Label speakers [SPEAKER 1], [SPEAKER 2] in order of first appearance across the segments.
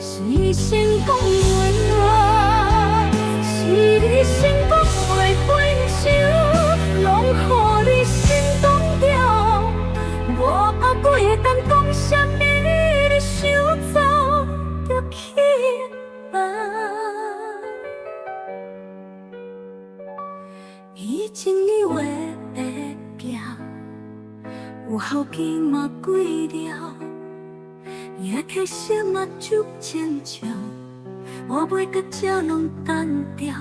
[SPEAKER 1] 是你先讲袂我，是你先讲袂分手，拢予你心动着。我后悔会当讲啥物，你想走就去吧。以前你话会行，有后期嘛几条。也开始目睭牵照，我袂甲这拢单调，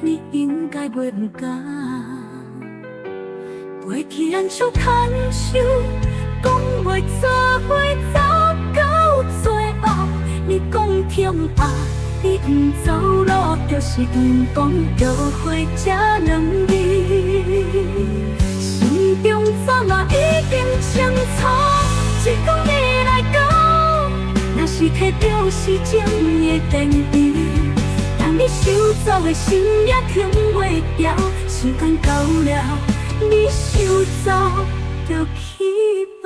[SPEAKER 1] 你应该袂唔敢。飞去咱手牵手，讲袂做伙走到最后，你讲甜爱，你唔走路，就是唔讲就会这两字，心中早嘛已经清楚，一讲你来讲。若是摕着时钟的电池，当你想走的心也停袂掉。时间到了，你想走就去吧。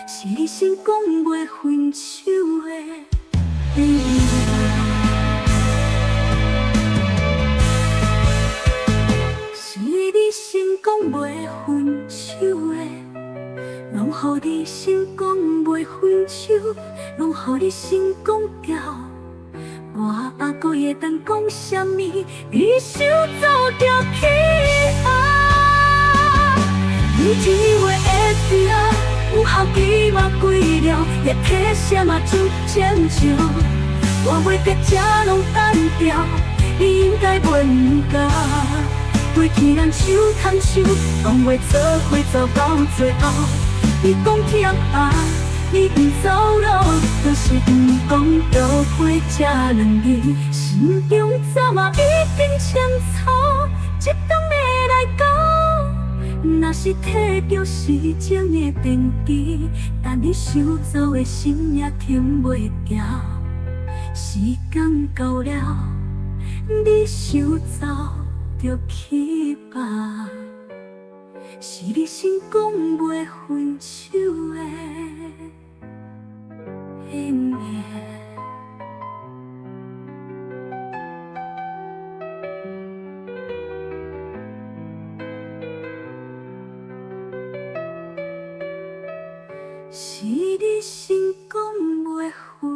[SPEAKER 1] 是你先讲袂分手的理由，是你先讲袂分手的。拢予你先讲袂分手，拢予你先讲掉。我还阁会当讲啥物？你想走就去啊！你一话会着，有后期嘛几条，也体写嘛出千照。我袂甲这拢单调，你应该袂唔敢。过去咱手牵手，讲袂做伙走到最后。你讲甜爱，你唔走路，就是唔讲就会这两字，心中早嘛已经清楚，一当的来讲，若是摕着时钟的电池，但你想走的心也停袂掉。时间到了，你想走就去吧。是你先讲袂分手的因缘。是你先讲袂分。